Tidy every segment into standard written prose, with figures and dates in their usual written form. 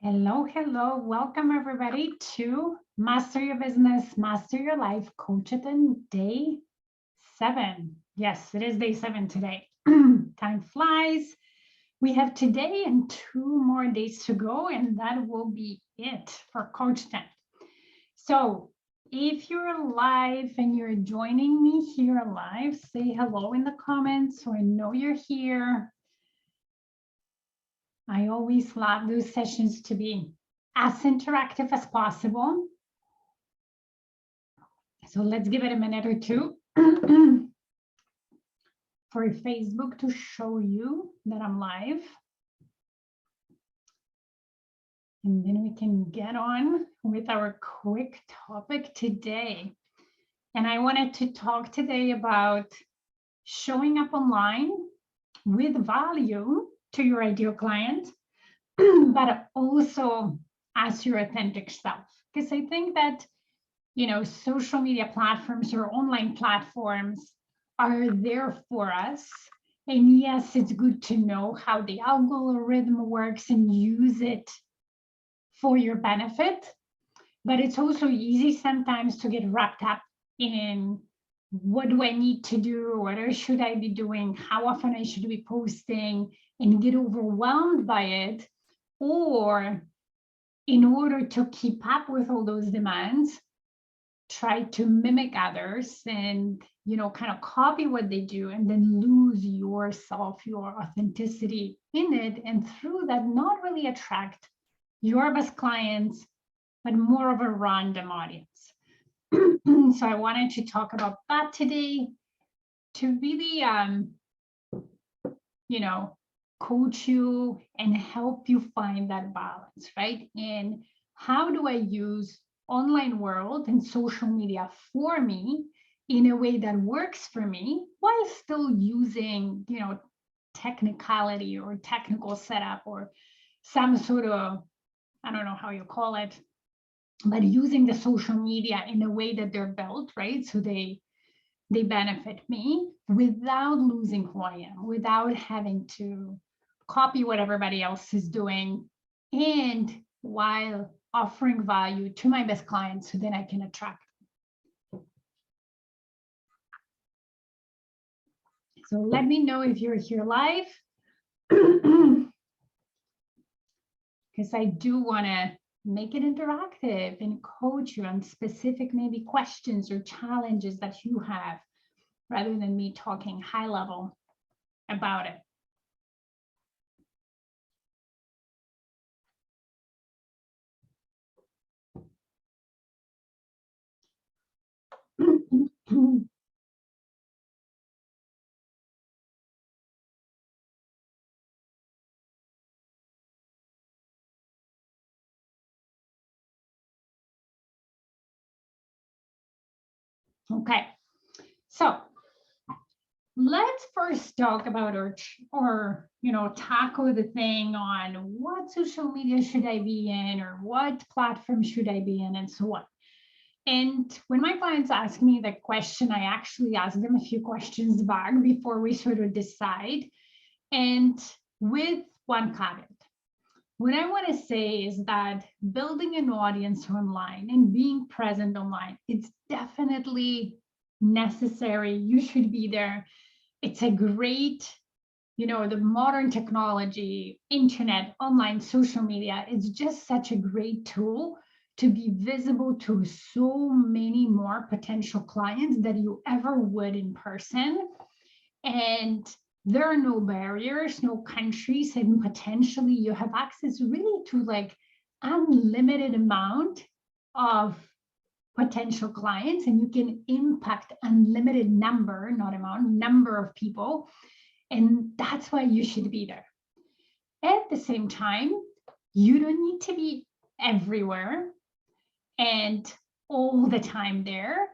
Hello, hello. Welcome everybody to Master Your Business, Master Your Life, Coachathon Day 7. Yes, it is day 7 today. Time flies. We have today and 2 more days to go, and that will be it for Coachathon. So if you're live and you're joining me here live, say hello in the comments so I know you're here. I always love those sessions to be as interactive as possible. So let's give it a minute or two for Facebook to show you that I'm live. And then we can get on with our quick topic today. And I wanted to talk today about showing up online with value to your ideal client, but also as your authentic self. Because I think that, social media platforms or online platforms are there for us. And yes, it's good to know how the algorithm works and use it for your benefit. But it's also easy sometimes to get wrapped up in what do I need to do? What should I be doing? How often I should be posting and get overwhelmed by it? Or in order to keep up with all those demands, try to mimic others and, kind of copy what they do and then lose yourself, your authenticity in it. And through that, not really attract your best clients, but more of a random audience. So I wanted to talk about that today to really, coach you and help you find that balance, right? And how do I use online world and social media for me in a way that works for me while still using, technicality or technical setup or some sort of, I don't know how you call it, but using the social media in a way that they're built, right? So they benefit me without losing who I am, without having to copy what everybody else is doing, and while offering value to my best clients so then I can attract them. So let me know if you're here live, because I do want to make it interactive and coach you on specific maybe questions or challenges that you have, rather than me talking high level about it. Okay, so let's first talk about or tackle the thing on what social media should I be in or what platform should I be in and so on. And when my clients ask me that question, I actually ask them a few questions back before we sort of decide. And with one caveat, what I want to say is that building an audience online and being present online, it's definitely necessary. You should be there. It's a great, the modern technology, internet, online, social media, it's just such a great tool to be visible to so many more potential clients that you ever would in person. And there are no barriers, no countries, and potentially you have access really to like unlimited amount of potential clients, and you can impact unlimited number, not amount, number of people. And that's why you should be there. At the same time, you don't need to be everywhere and all the time there.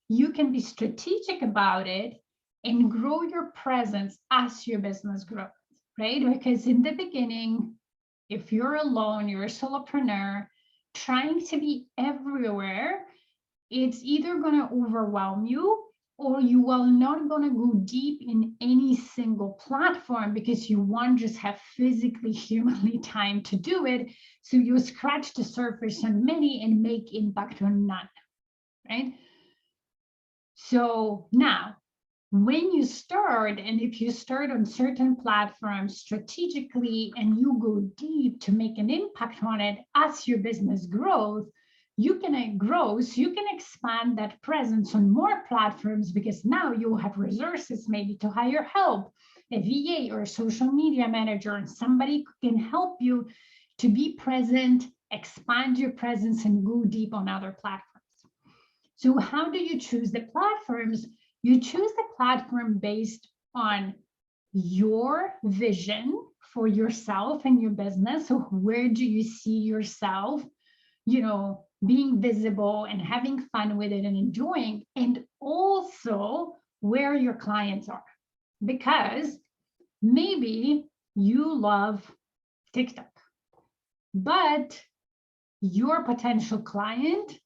You can be strategic about it and grow your presence as your business grows, right? Because in the beginning, if you're alone, you're a solopreneur, trying to be everywhere, it's either going to overwhelm you or you are not going to go deep in any single platform because you won't just have physically, humanly time to do it. So you scratch the surface on many and make impact on none, right? So now, when you start, and if you start on certain platforms strategically and you go deep to make an impact on it as your business grows, you can expand that presence on more platforms because now you have resources maybe to hire help, a VA or a social media manager, and somebody can help you to be present, expand your presence, and go deep on other platforms. So how do you choose the platforms? You choose the platform based on your vision for yourself and your business. So where do you see yourself, being visible and having fun with it and enjoying, and also where your clients are. Because maybe you love TikTok, but your potential client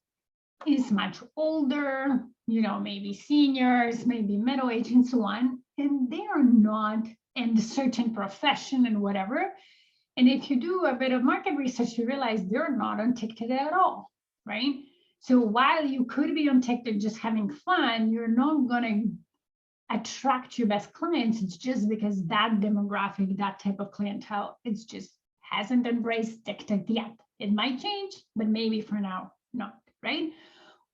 is much older, maybe seniors, maybe middle-aged and so on, and they are not in a certain profession and whatever. And if you do a bit of market research, you realize they're not on TikTok at all, right? So while you could be on TikTok just having fun, you're not going to attract your best clients. It's just because that demographic, that type of clientele, it's just hasn't embraced TikTok yet. It might change, but maybe for now, not, right?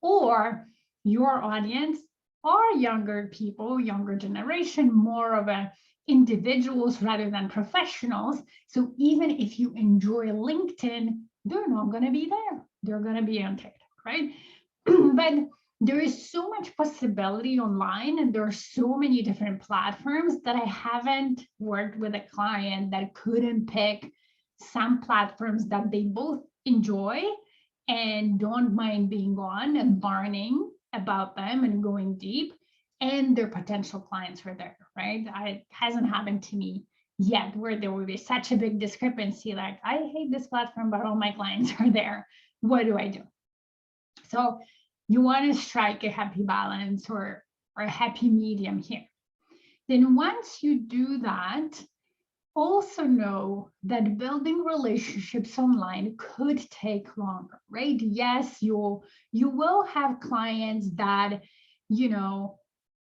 Or your audience are younger people, younger generation, more of a individuals rather than professionals. So even if you enjoy LinkedIn, they're not going to be there. They're going to be on TikTok, right? But there is so much possibility online, and there are so many different platforms that I haven't worked with a client that couldn't pick some platforms that they both enjoy and don't mind being on and learning about them and going deep, and their potential clients are there, right? It hasn't happened to me yet where there will be such a big discrepancy, like I hate this platform, but all my clients are there. What do I do? So you want to strike a happy balance or a happy medium here. Then once you do that, also know that building relationships online could take longer, right? Yes, you will have clients that,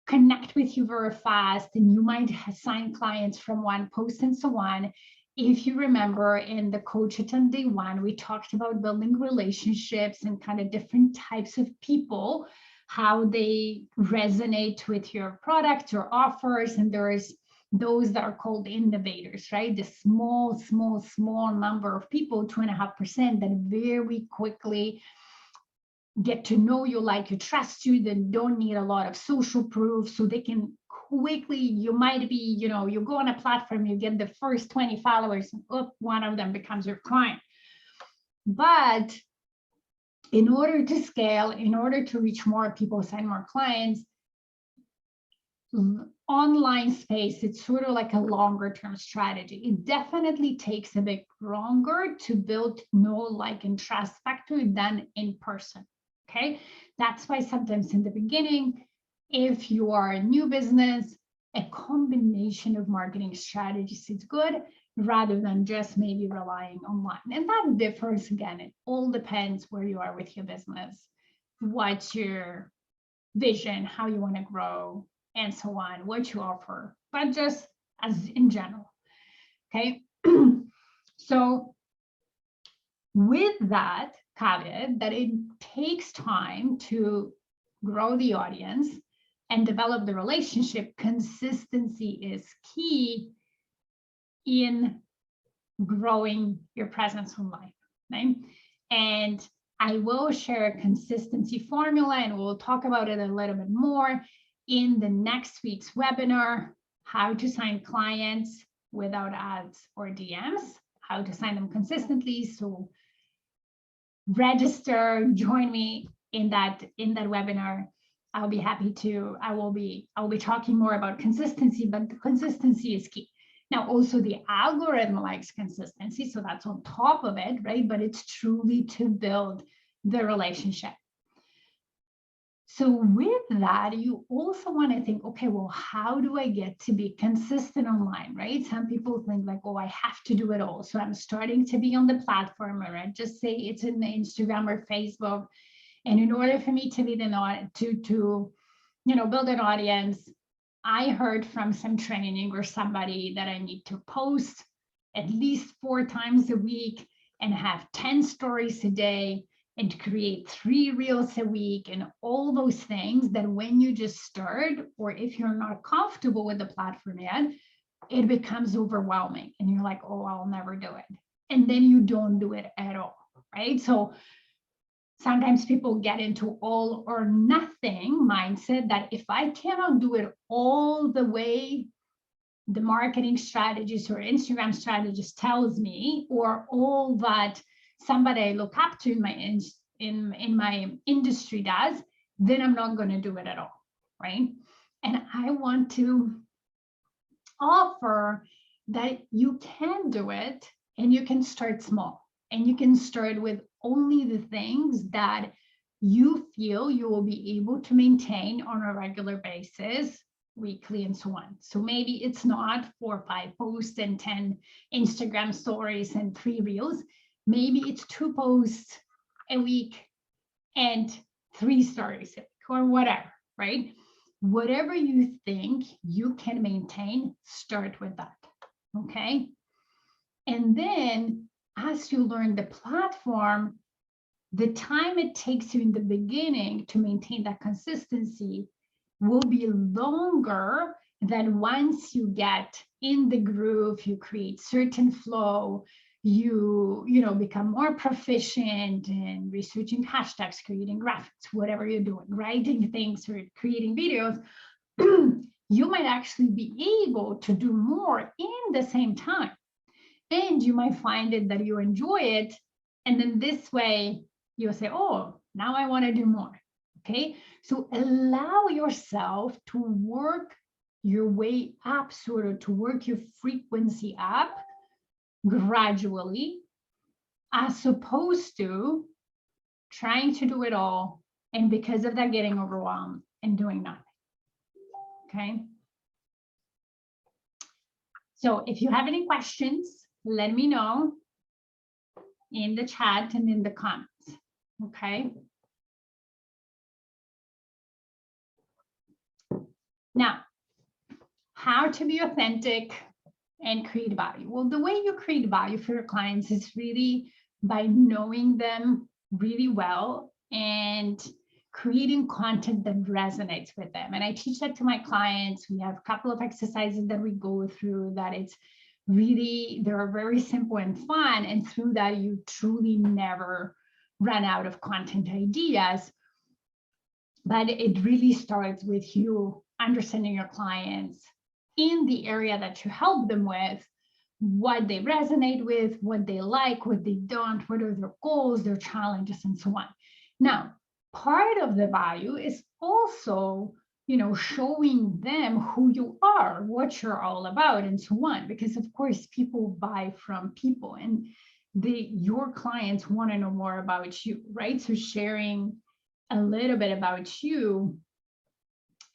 connect with you very fast, and you might sign clients from one post and so on. If you remember in the Coachathon Day 1, we talked about building relationships and kind of different types of people, how they resonate with your product or offers, and there is those that are called innovators, right? The small number of people, 2.5%, that very quickly get to know you, like you, trust you, then don't need a lot of social proof. So they can quickly, you might be, you go on a platform, you get the first 20 followers, and one of them becomes your client. But in order to scale, in order to reach more people, sign more clients, online space, it's sort of like a longer term strategy. It definitely takes a bit longer to build know, like, and trust factor than in person. Okay, that's why sometimes in the beginning, if you are a new business, a combination of marketing strategies is good rather than just maybe relying online. And that differs, again, it all depends where you are with your business, what's your vision, how you want to grow, and so on, what you offer, but just as in general. Okay, so with that caveat that it takes time to grow the audience and develop the relationship, consistency is key in growing your presence online, right? And I will share a consistency formula, and we'll talk about it a little bit more in the next week's webinar, how to sign clients without ads or DMs, how to sign them consistently. So register, join me in that webinar. I'll be happy to. I will be talking more about consistency, but the consistency is key. Now, also the algorithm likes consistency, so that's on top of it, right? But it's truly to build the relationship. So with that, you also want to think, okay, well, how do I get to be consistent online, right? Some people think like, oh, I have to do it all. So I'm starting to be on the platform, or I just say it's in Instagram or Facebook. And in order for me to be to build an audience, I heard from some training or somebody that I need to post at least 4 times a week and have 10 stories a day and create 3 reels a week and all those things that when you just start, or if you're not comfortable with the platform yet, it becomes overwhelming and you're like, oh, I'll never do it. And then you don't do it at all, right? So sometimes people get into all or nothing mindset that if I cannot do it all the way the marketing strategist or Instagram strategist tells me, or all that somebody I look up to in my industry does, then I'm not going to do it at all, right? And I want to offer that you can do it and you can start small and you can start with only the things that you feel you will be able to maintain on a regular basis, weekly and so on. So maybe it's not 4 or 5 posts and 10 Instagram stories and 3 reels. Maybe it's 2 posts a week and 3 stories a week or whatever, right? Whatever you think you can maintain, start with that, okay? And then as you learn the platform, the time it takes you in the beginning to maintain that consistency will be longer than once you get in the groove, you create certain flow, you become more proficient in researching hashtags, creating graphics, whatever you're doing, writing things or creating videos. You might actually be able to do more in the same time. And you might find it that you enjoy it. And then this way you'll say, oh, now I want to do more. Okay. So allow yourself to work your way up, sort of to work your frequency up gradually, as opposed to trying to do it all. And because of that, getting overwhelmed and doing nothing. Okay. So if you have any questions, let me know in the chat and in the comments. Okay. Now, how to be authentic and create value. Well, the way you create value for your clients is really by knowing them really well and creating content that resonates with them. And I teach that to my clients. We have a couple of exercises that we go through that it's really, they're very simple and fun. And through that, you truly never run out of content ideas. But it really starts with you understanding your clients in the area that you help them with, what they resonate with, what they like, what they don't, what are their goals, their challenges, and so on. Now, part of the value is also, showing them who you are, what you're all about, and so on. Because of course, people buy from people, and your clients want to know more about you, right? So sharing a little bit about you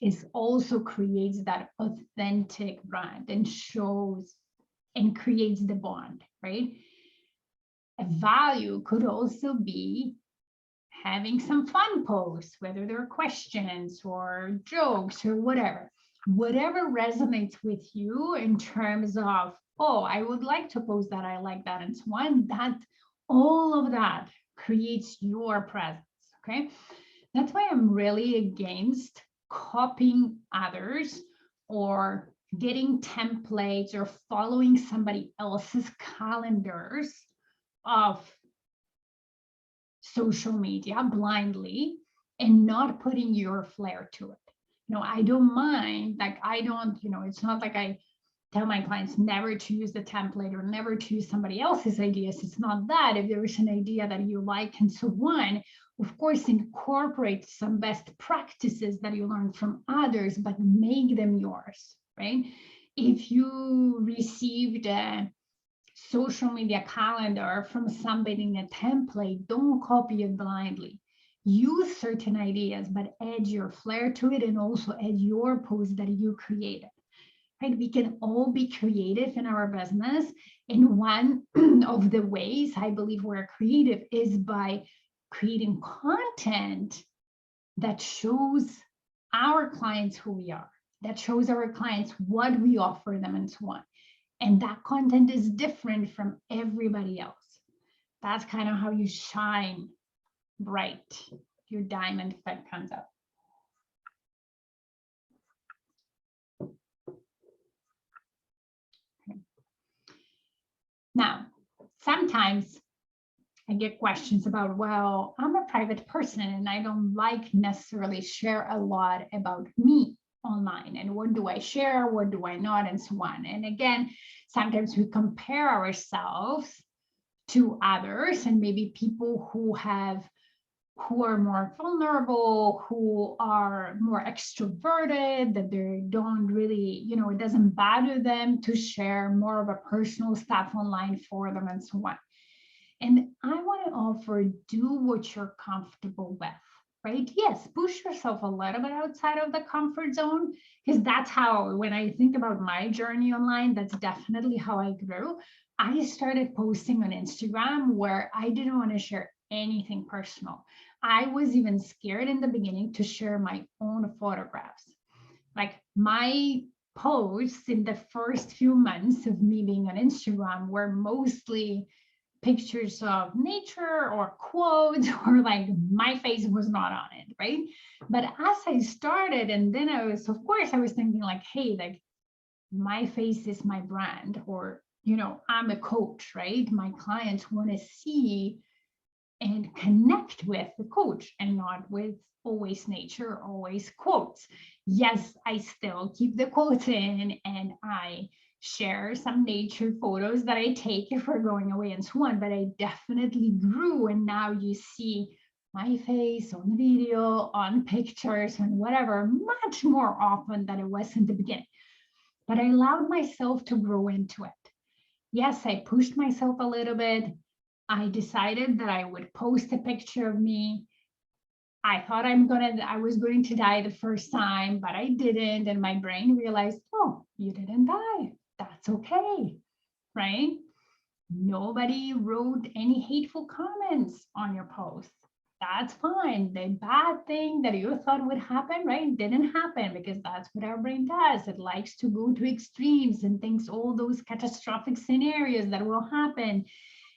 is also creates that authentic brand and shows and creates the bond, right? A value could also be having some fun posts, whether they're questions or jokes or whatever resonates with you in terms of, oh, I would like to post that, I like that, and so on. That all of that creates your presence. Okay. That's why I'm really against copying others or getting templates or following somebody else's calendars of social media blindly and not putting your flair to it. I don't mind, like I don't, it's not like I tell my clients never to use the template or never to use somebody else's ideas. It's not that. If there is an idea that you like and so on, of course, incorporate some best practices that you learn from others, but make them yours, right? If you received a social media calendar from somebody in a template, don't copy it blindly. use certain ideas, but add your flair to it and also add your post that you created. Right? We can all be creative in our business. And one of the ways I believe we're creative is by creating content that shows our clients who we are, that shows our clients what we offer them and so on. And that content is different from everybody else. That's kind of how you shine bright. Your diamond effect comes up. Okay. Now, sometimes I get questions about, well, I'm a private person and I don't like necessarily share a lot about me online, and what do I share, what do I not, and so on. And again, sometimes we compare ourselves to others and maybe people who are more vulnerable, who are more extroverted, that they don't really, it doesn't bother them to share more of a personal stuff online for them and so on. And I want to offer, do what you're comfortable with, right? Yes, push yourself a little bit outside of the comfort zone, because that's how, when I think about my journey online, that's definitely how I grew. I started posting on Instagram where I didn't want to share anything personal. I was even scared in the beginning to share my own photographs. Like my posts in the first few months of me being on Instagram were mostly pictures of nature or quotes, or like my face was not on it, right? But as I started, and then I was thinking like, hey, like my face is my brand, or, I'm a coach, right? My clients want to see and connect with the coach and not with always nature, always quotes. Yes, I still keep the quotes in, and I share some nature photos that I take if we're going away and so on, but I definitely grew. And now you see my face on video, on pictures, and whatever, much more often than it was in the beginning. But I allowed myself to grow into it. Yes, I pushed myself a little bit. I decided that I would post a picture of me. I thought I was going to die the first time, but I didn't. And my brain realized, oh, you didn't die. That's okay, right? Nobody wrote any hateful comments on your post. That's fine. The bad thing that you thought would happen, right, didn't happen, because that's what our brain does. It likes to go to extremes and thinks all those catastrophic scenarios that will happen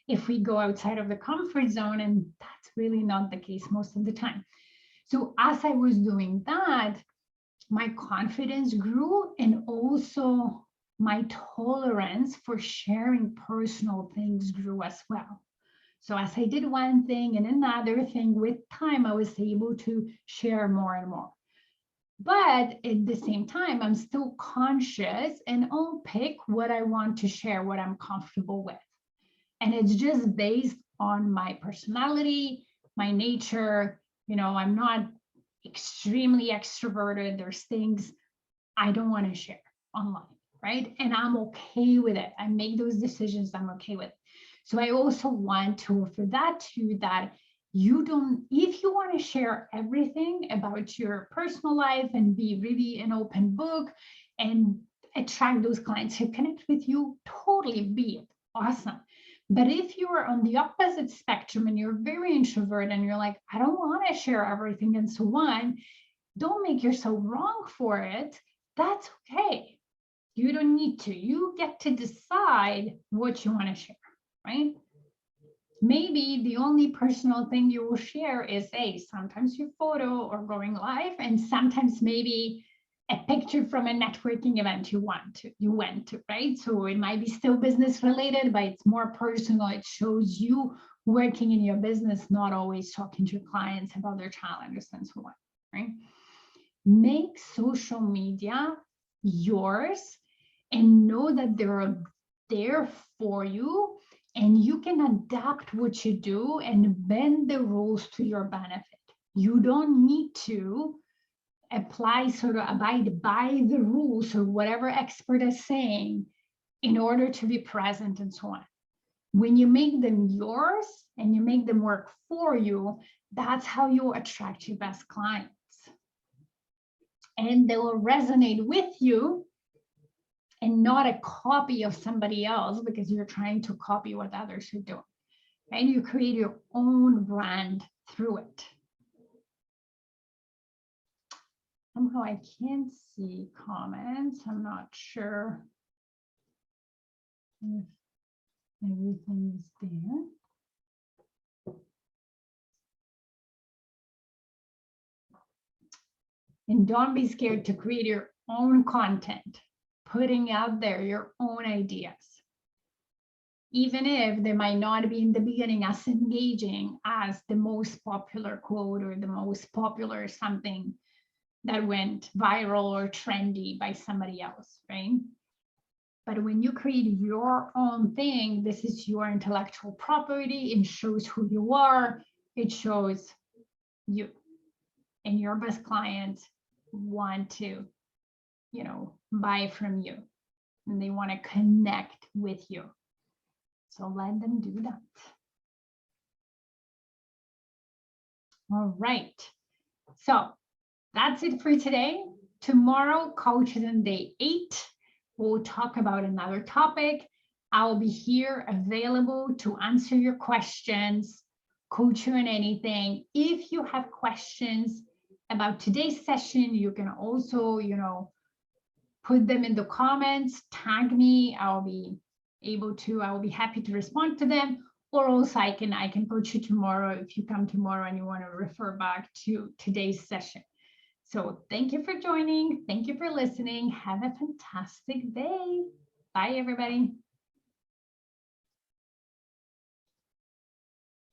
if we go outside of the comfort zone. And that's really not the case most of the time. So as I was doing that, my confidence grew, and also my tolerance for sharing personal things grew as well. So as I did one thing and another thing, with time, I was able to share more and more. But at the same time, I'm still conscious, and I'll pick what I want to share, what I'm comfortable with. And it's just based on my personality, my nature. I'm not extremely extroverted. There's things I don't want to share online, right? And I'm okay with it. I make those decisions, I'm okay with it. So I also want to offer that to you, that if you want to share everything about your personal life and be really an open book and attract those clients who connect with you, totally be it. Awesome. But if you are on the opposite spectrum and you're very introvert and you're like, I don't want to share everything and so on, don't make yourself wrong for it. That's okay. You don't need to. You get to decide what you want to share, right? Maybe the only personal thing you will share is, sometimes your photo or going live, and sometimes maybe a picture from a networking event you went to, right? So it might be still business related, but it's more personal. It shows you working in your business, not always talking to your clients about their challenges and so on, right? Make social media yours, and know that they're there for you, and you can adapt what you do and bend the rules to your benefit. You don't need to abide by the rules or whatever expert is saying in order to be present and so on. When you make them yours and you make them work for you, that's how you attract your best clients. And they will resonate with you and not a copy of somebody else because you're trying to copy what others are doing. And you create your own brand through it. Somehow I can't see comments. I'm not sure if everything is there. And don't be scared to create your own content, putting out there your own ideas. Even if they might not be in the beginning as engaging as the most popular quote or the most popular something that went viral or trendy by somebody else, right? But when you create your own thing, this is your intellectual property. It shows who you are. It shows you. And your best clients want to, buy from you. And they want to connect with you. So let them do that. All right. So that's it for today. Tomorrow, Coachathon Day 8. We'll talk about another topic. I'll be here available to answer your questions, coach you in anything. If you have questions about today's session, you can also, put them in the comments, tag me. I will be happy to respond to them. Or also I can coach you tomorrow if you come tomorrow and you want to refer back to today's session. So thank you for joining. Thank you for listening. Have a fantastic day. Bye, everybody.